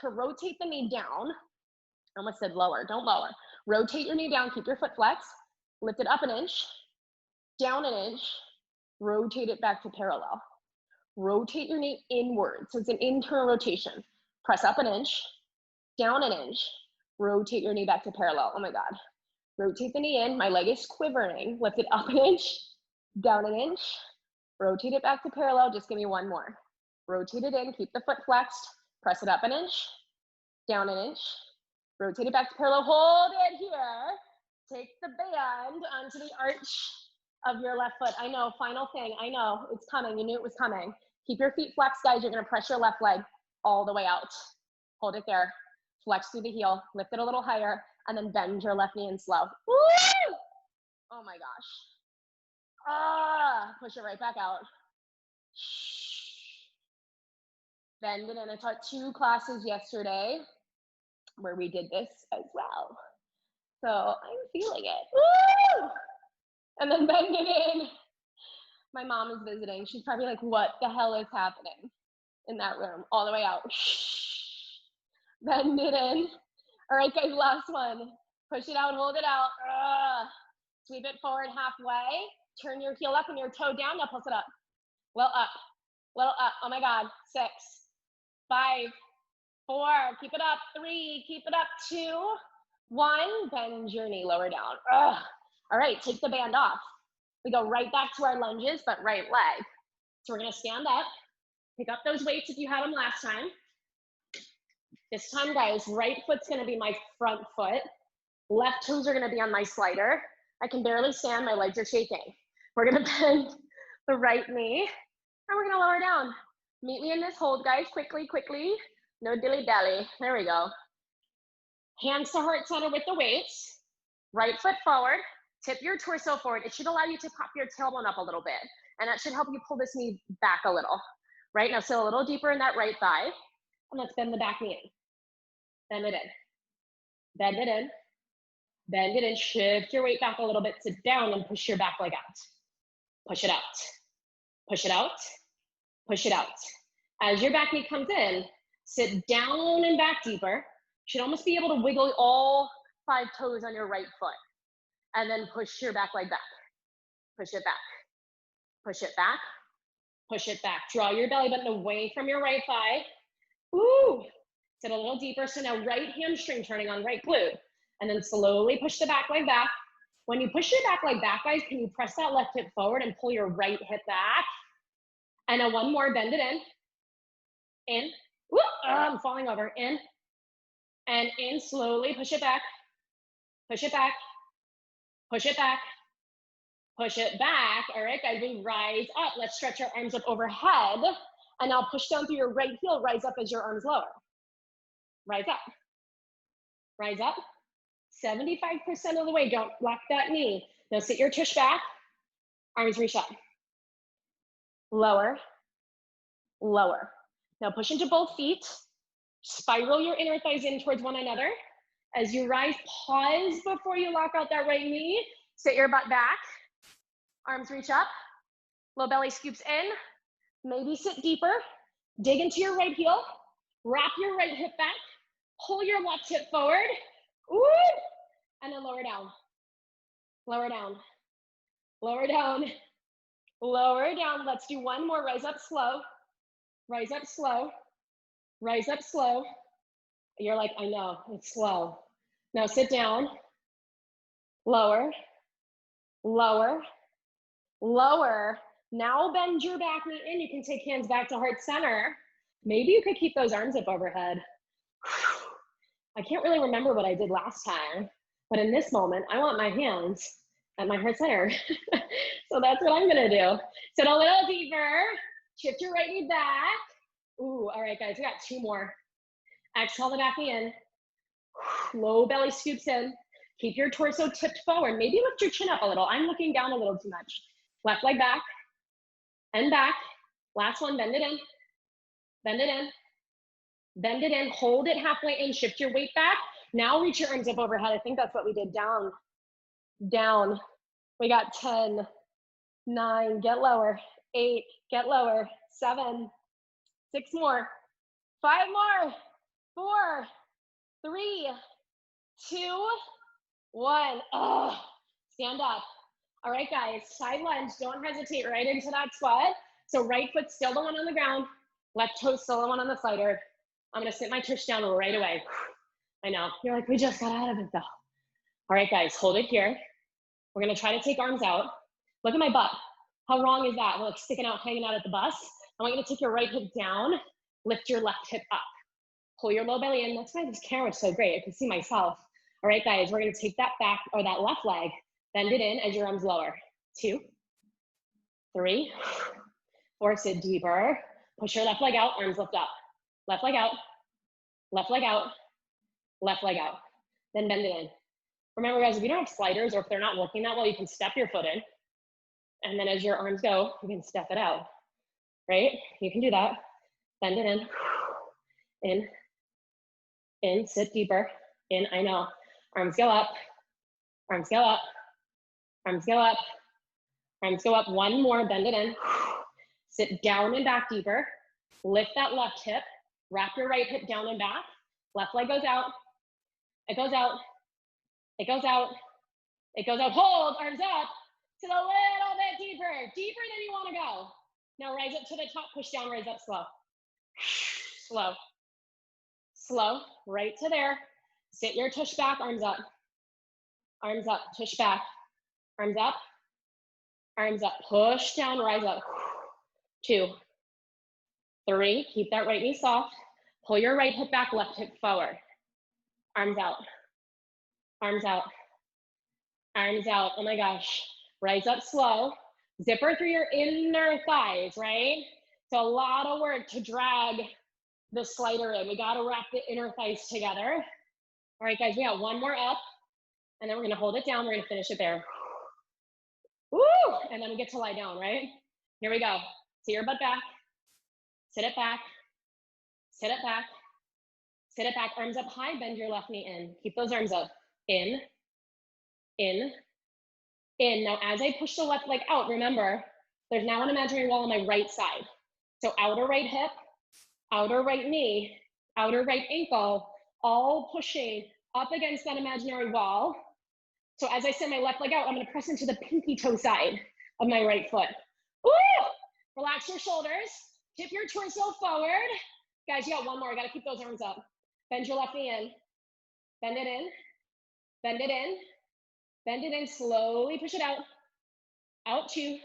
rotate the knee down. I almost said lower, don't lower. Rotate your knee down, keep your foot flexed. Lift it up an inch, down an inch, rotate it back to parallel. Rotate your knee inward, so it's an internal rotation. Press up an inch, down an inch, rotate your knee back to parallel. Oh my God. Rotate the knee in, my leg is quivering. Lift it up an inch, down an inch, rotate it back to parallel. Just give me 1 more. Rotate it in, keep the foot flexed, press it up an inch, down an inch, rotate it back to parallel, hold it here. Take the band onto the arch of your left foot. I know, final thing, I know, it's coming, you knew it was coming. Keep your feet flexed, guys. You're gonna press your left leg all the way out. Hold it there, flex through the heel, lift it a little higher, and then bend your left knee in slow. Woo! Oh my gosh. Push it right back out. Bend it in. I taught 2 classes yesterday where we did this as well. So I'm feeling it. Woo! And then bend it in. My mom is visiting. She's probably like, what the hell is happening in that room? All the way out. Bend it in. All right, guys, last one. Push it out, hold it out. Sweep it forward halfway. Turn your heel up and your toe down. Now pulse it up. Little up. Little up. Oh my God. 6, 5, 4. Keep it up. 3. Keep it up. 2, 1. Bend your knee, lower down. All right, take the band off. We go right back to our lunges, but right leg. So we're gonna stand up, pick up those weights if you had them last time. This time, guys, right foot's gonna be my front foot. Left toes are gonna be on my slider. I can barely stand, my legs are shaking. We're gonna bend the right knee, and we're gonna lower down. Meet me in this hold, guys, quickly, quickly. No dilly-dally, there we go. Hands to heart center with the weights. Right foot forward, tip your torso forward. It should allow you to pop your tailbone up a little bit, and that should help you pull this knee back a little. Right, now sit a little deeper in that right thigh, and let's bend the back knee in. Bend it in, bend it in, bend it in, shift your weight back a little bit, sit down and push your back leg out. Push it out, push it out, push it out. As your back knee comes in, sit down and back deeper. You should almost be able to wiggle all 5 toes on your right foot. And then push your back leg back. Push it back, push it back, push it back. Draw your belly button away from your right thigh. Woo! Sit a little deeper. So now right hamstring turning on right glute. And then slowly push the back leg back. When you push your back leg back, guys, can you press that left hip forward and pull your right hip back? And now 1 more, bend it in. In. Woo! I'm falling over. In. And in, slowly push it back. Push it back. Push it back. Push it back. All right, guys, we rise up. Let's stretch our arms up overhead. And now push down through your right heel. Rise up as your arms lower. Rise up. Rise up. 75% of the way. Don't lock that knee. Now sit your tush back. Arms reach up. Lower. Lower. Now push into both feet. Spiral your inner thighs in towards one another. As you rise, pause before you lock out that right knee. Sit your butt back. Arms reach up. Low belly scoops in. Maybe sit deeper. Dig into your right heel. Wrap your right hip back. Pull your left hip forward. Woo! And then lower down. Lower down. Lower down. Lower down. Let's do 1 more. Rise up slow. Rise up slow. Rise up slow. You're like, I know, it's slow. Now sit down. Lower. Lower. lower. Now bend your back knee in. You can take hands back to heart center. Maybe you could keep those arms up overhead. I can't really remember what I did last time, but in this moment, I want my hands at my heart center. So that's what I'm gonna do. Sit a little deeper, shift your right knee back. Ooh, all right guys, we got 2 more. Exhale the back knee in. Low belly scoops in. Keep your torso tipped forward. Maybe lift your chin up a little. I'm looking down a little too much. Left leg back and back. Last one, bend it in. Bend it in. Bend it in. Hold it halfway in. Shift your weight back. Now reach your arms up overhead. I think that's what we did. Down, down. We got 10, 9, get lower. 8, get lower. 7, 6 more. 5 more. 4, 3, 2, 1. Oh, stand up. All right, guys, side lunge. Don't hesitate right into that squat. So right foot still the one on the ground. Left toe still the one on the slider. I'm gonna sit my tush down right away. I know, you're like, we just got out of it though. All right, guys, hold it here. We're gonna try to take arms out. Look at my butt. How wrong is that? We're like sticking out, hanging out at the bus. I want you to take your right hip down, lift your left hip up. Pull your low belly in. That's why this camera is so great. I can see myself. All right, guys, we're gonna take that back or that left leg, bend it in as your arms lower. 2, 3, 4, sit deeper. Push your left leg out, arms lift up. Left leg out, left leg out, left leg out. Then bend it in. Remember guys, if you don't have sliders or if they're not working that well, you can step your foot in. And then as your arms go, you can step it out, right? You can do that. Bend it in, sit deeper, in, I know. Arms go up, arms go up, arms go up, arms go up. 1 more, bend it in. Sit down and back deeper. Lift that left hip, wrap your right hip down and back. Left leg goes out, it goes out, it goes out, it goes out. Hold, arms up. Sit a little bit deeper, deeper than you wanna go. Now rise up to the top, push down, rise up slow. Slow, slow, right to there. Sit your tush back, arms up, tush back, arms up, push down, rise up. 2, 3, keep that right knee soft. Pull your right hip back, left hip forward. Arms out, arms out, arms out. Oh my gosh. Rise up slow. Zipper through your inner thighs, right? So a lot of work to drag the slider in. We gotta wrap the inner thighs together. All right, guys, we got 1 more up, and then we're gonna hold it down. We're gonna finish it there. Woo! And then we get to lie down, right? Here we go. Sit your butt back. Sit it back. Sit it back. Sit it back. Arms up high. Bend your left knee in. Keep those arms up. In, in, in. Now, as I push the left leg out, remember, there's now an imaginary wall on my right side. So outer right hip, outer right knee, outer right ankle, all pushing up against that imaginary wall. So as I send my left leg out, I'm gonna press into the pinky toe side of my right foot. Woo! Relax your shoulders, tip your torso forward. Guys, you got 1 more, I gotta keep those arms up. Bend your left knee in, bend it in, bend it in, bend it in, slowly push it out. Out 2,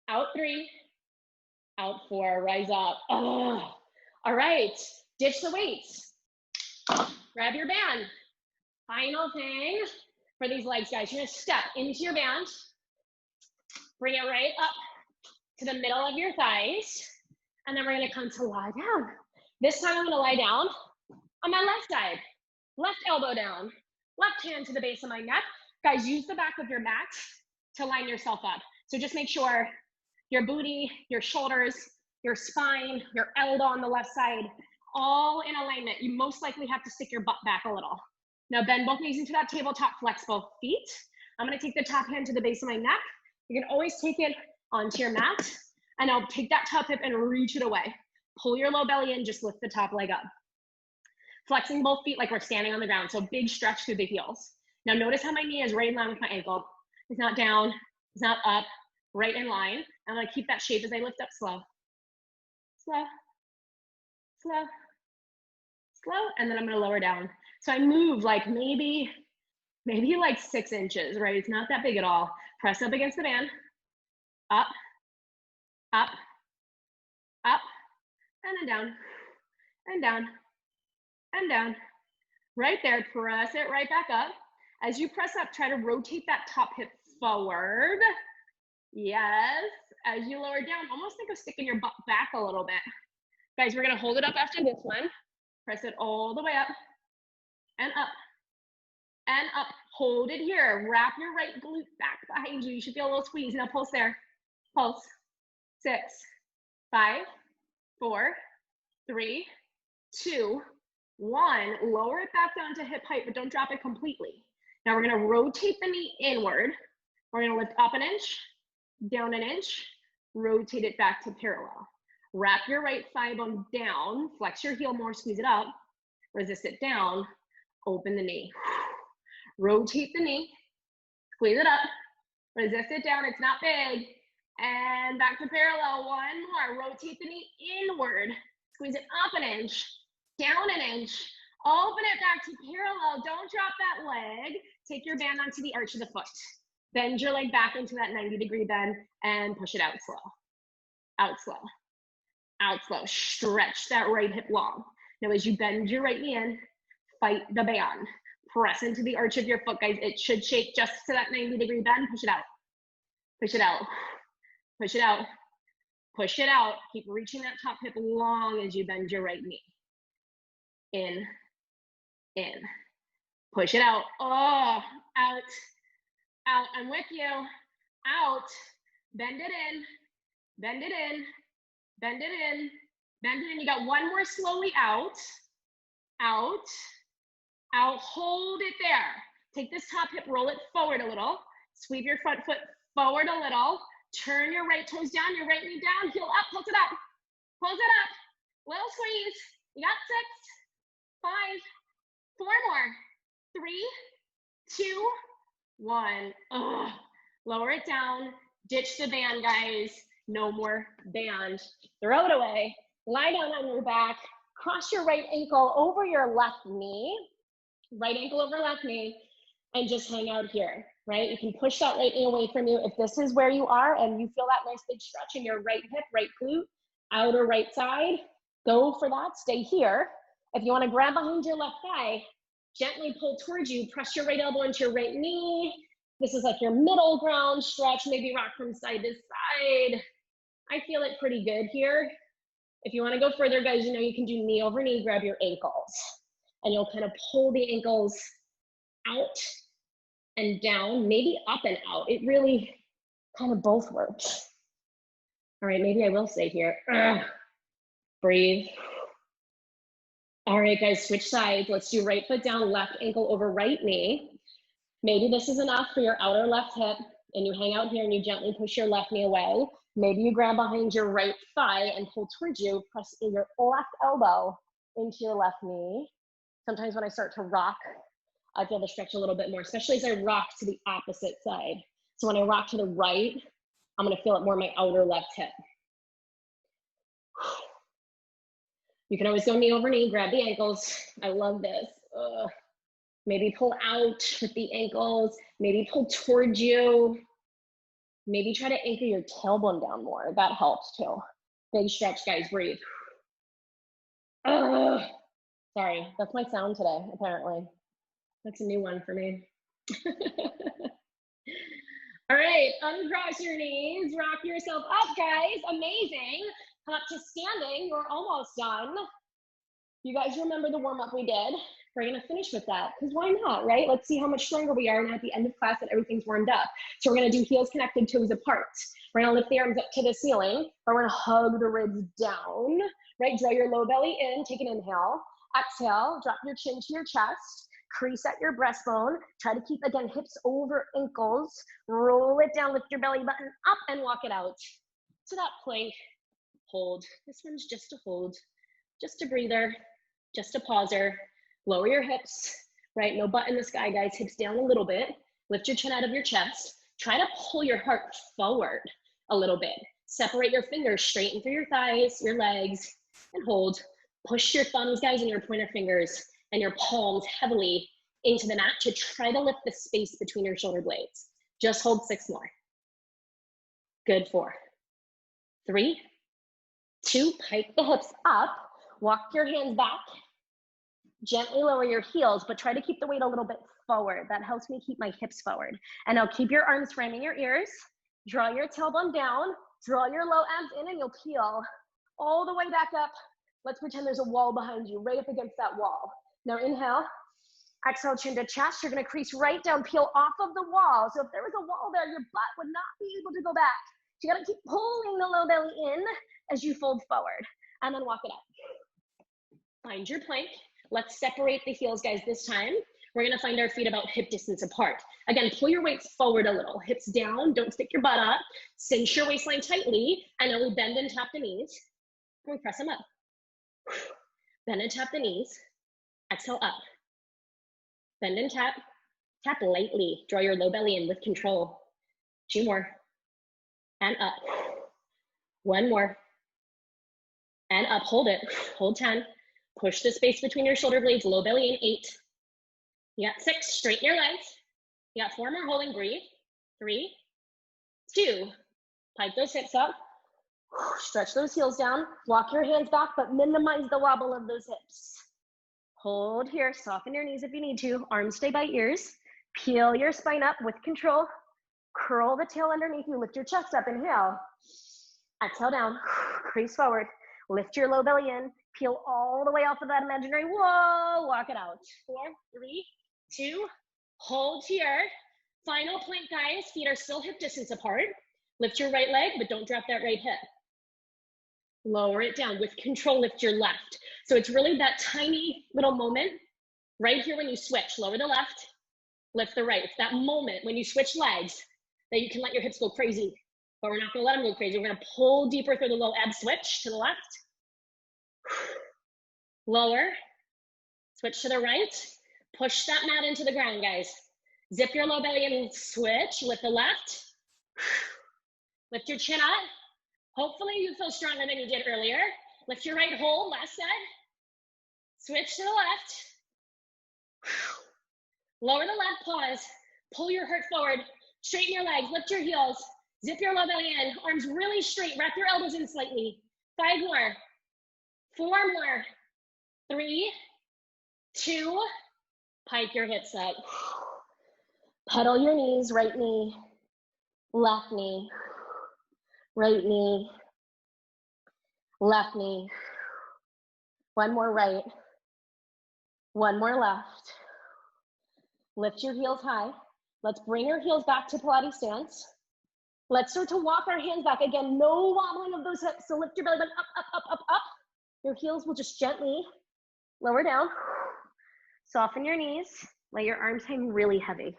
out 3, out 4, rise up. Oh. All right, ditch the weights. Grab your band. Final thing for these legs, guys. You're gonna step into your band. Bring it right up to the middle of your thighs. And then we're gonna come to lie down. This time I'm gonna lie down on my left side. Left elbow down, left hand to the base of my neck. Guys, use the back of your mat to line yourself up. So just make sure your booty, your shoulders, your spine, your elbow on the left side, all in alignment. You most likely have to stick your butt back a little. Now bend both knees into that tabletop, flex both feet. I'm gonna take the top hand to the base of my neck. You can always take it onto your mat, and I'll take that top hip and reach it away. Pull your low belly in, just lift the top leg up. Flexing both feet like we're standing on the ground, so big stretch through the heels. Now notice how my knee is right in line with my ankle. It's not down, it's not up, right in line. I'm gonna keep that shape as I lift up slow. Slow, slow, slow, and then I'm gonna lower down. So I move like maybe like 6 inches, right? It's not that big at all. Press up against the band, up, up, up, and then down, and down, and down. Right there, press it right back up. As you press up, try to rotate that top hip forward. Yes. As you lower down, almost think of sticking your butt back a little bit. Guys, we're gonna hold it up after this one. Press it all the way up and up and up. Hold it here. Wrap your right glute back behind you. You should feel a little squeeze. Now pulse there. Pulse. 6, 5, 4, 3, 2, 1. Lower it back down to hip height, but don't drop it completely. Now we're gonna rotate the knee inward. We're gonna lift up an inch, down an inch, rotate it back to parallel. Wrap your right thigh bone down, flex your heel more, squeeze it up, resist it down, open the knee. Rotate the knee, squeeze it up, resist it down, it's not big, and back to parallel. One more, rotate the knee inward, squeeze it up an inch, down an inch, open it back to parallel, don't drop that leg, take your band onto the arch of the foot. Bend your leg back into that 90-degree bend and push it out slow. Out slow. Out slow. Stretch that right hip long. Now as you bend your right knee in, fight the band. Press into the arch of your foot, guys. It should shake just to that 90-degree bend. Push it out. Push it out. Push it out. Push it out. Keep reaching that top hip long as you bend your right knee. In. In. Push it out. Oh, out. Out, I'm with you. Out, bend it in, bend it in, bend it in, bend it in. You got one more slowly out, out, out, hold it there. Take this top hip, roll it forward a little, sweep your front foot forward a little, turn your right toes down, your right knee down, heel up, pulse it up, little squeeze. You got 6, 5, 4 more, 3, 2, 1. Ugh. Lower it down. Ditch the band, guys. No more band. Throw it away. Lie down on your back. Cross your right ankle over your left knee. Right ankle over left knee. And just hang out here, right? You can push that right knee away from you. If this is where you are and you feel that nice big stretch in your right hip, right glute, outer right side, go for that. Stay here. If you want to grab behind your left thigh, gently pull towards you, press your right elbow into your right knee. This is like your middle ground stretch, maybe rock from side to side. I feel it pretty good here. If you want to go further, guys, you know you can do knee over knee, grab your ankles. And you'll kind of pull the ankles out and down, maybe up and out. It really kind of both works. All right, maybe I will stay here. Breathe. All right, guys, switch sides. Let's do right foot down, left ankle over right knee. Maybe this is enough for your outer left hip, and you hang out here and you gently push your left knee away. Maybe you grab behind your right thigh and pull towards you, press your left elbow into your left knee. Sometimes when I start to rock, I feel the stretch a little bit more, especially as I rock to the opposite side. So when I rock to the right, I'm gonna feel it more in my outer left hip. You can always go knee over knee, grab the ankles. I love this. Maybe pull out with the ankles, maybe pull towards you. Maybe try to anchor your tailbone down more. That helps too. Big stretch, guys, breathe. Sorry, that's my sound today, apparently. That's a new one for me. All right, uncross your knees, rock yourself up, guys. Amazing. Come up to standing, you're almost done. You guys remember the warm-up we did? We're gonna finish with that, because why not, right? Let's see how much stronger we are, and at the end of class that everything's warmed up. So we're gonna do heels connected, toes apart. We're gonna lift the arms up to the ceiling, or we're gonna hug the ribs down, right? Draw your low belly in, take an inhale. Exhale, drop your chin to your chest, crease at your breastbone. Try to keep, again, hips over ankles. Roll it down, lift your belly button up, and walk it out to that plank. Hold. This one's just a hold, just a breather, just a pauser. Lower your hips, right? No butt in the sky, guys. Hips down a little bit. Lift your chin out of your chest. Try to pull your heart forward a little bit. Separate your fingers, straighten through your thighs, your legs, and hold. Push your thumbs, guys, and your pointer fingers and your palms heavily into the mat to try to lift the space between your shoulder blades. Just hold 6 more. Good, 4, 3, 2, pike the hips up, walk your hands back, gently lower your heels, but try to keep the weight a little bit forward. That helps me keep my hips forward. And now keep your arms framing your ears, draw your tailbone down, draw your low abs in, and you'll peel all the way back up. Let's pretend there's a wall behind you, right up against that wall. Now inhale, exhale, chin to chest. You're gonna crease right down, peel off of the wall. So if there was a wall there, your butt would not be able to go back. So you gotta keep pulling the low belly in as you fold forward, and then walk it up. Find your plank. Let's separate the heels, guys, this time. We're gonna find our feet about hip distance apart. Again, pull your weights forward a little. Hips down, don't stick your butt up. Cinch your waistline tightly, and then we bend and tap the knees. And we press them up. Bend and tap the knees. Exhale up. Bend and tap. Tap lightly. Draw your low belly in with control. 2 more. And up. 1 more. And up. Hold it. Hold 10. Push the space between your shoulder blades. Low belly in. 8. You got 6. Straighten your legs. You got 4 more. Holding. Breathe. 3, 2. Pike those hips up. Stretch those heels down. Walk your hands back, but minimize the wobble of those hips. Hold here. Soften your knees if you need to. Arms stay by ears. Peel your spine up with control. Curl the tail underneath you. Lift your chest up. Inhale. Exhale down. Crease forward. Lift your low belly in. Peel all the way off of that imaginary wall. Walk it out. 4, 3, 2. Hold here. Final plank, guys. Feet are still hip distance apart. Lift your right leg, but don't drop that right hip. Lower it down with control. Lift your left. So it's really that tiny little moment right here when you switch. Lower the left, lift the right. It's that moment when you switch legs that you can let your hips go crazy, but we're not gonna let them go crazy. We're gonna pull deeper through the low ab switch to the left. Lower, switch to the right. Push that mat into the ground, guys. Zip your low belly and switch. Lift the left. Lift your chin up. Hopefully you feel stronger than you did earlier. Lift your right hold, last set. Switch to the left. Lower the left, pause. Pull your heart forward. Straighten your legs, lift your heels. Zip your low belly in. Arms really straight. Wrap your elbows in slightly. 5 more. 4 more. 3, 2. Pike your hips up. Pedal your knees, right knee, left knee, right knee, left knee. 1 more right, 1 more left. Lift your heels high. Let's bring our heels back to Pilates stance. Let's start to walk our hands back. Again, no wobbling of those hips. So lift your belly button up, up, up, up, up. Your heels will just gently lower down. Soften your knees. Let your arms hang really heavy.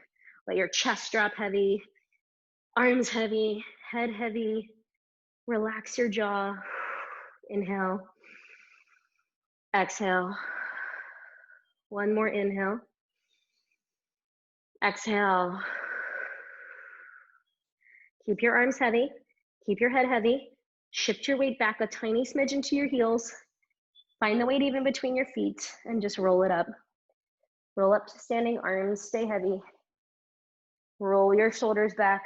Let your chest drop heavy, arms heavy, head heavy. Relax your jaw. Inhale. Exhale. 1 more inhale. Exhale. Keep your arms heavy. Keep your head heavy. Shift your weight back a tiny smidge into your heels. Find the weight even between your feet and just roll it up. Roll up to standing, arms stay heavy. Roll your shoulders back.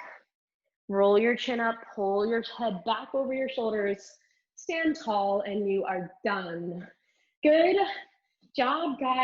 Roll your chin up, pull your head back over your shoulders. Stand tall and you are done. Good job, guys.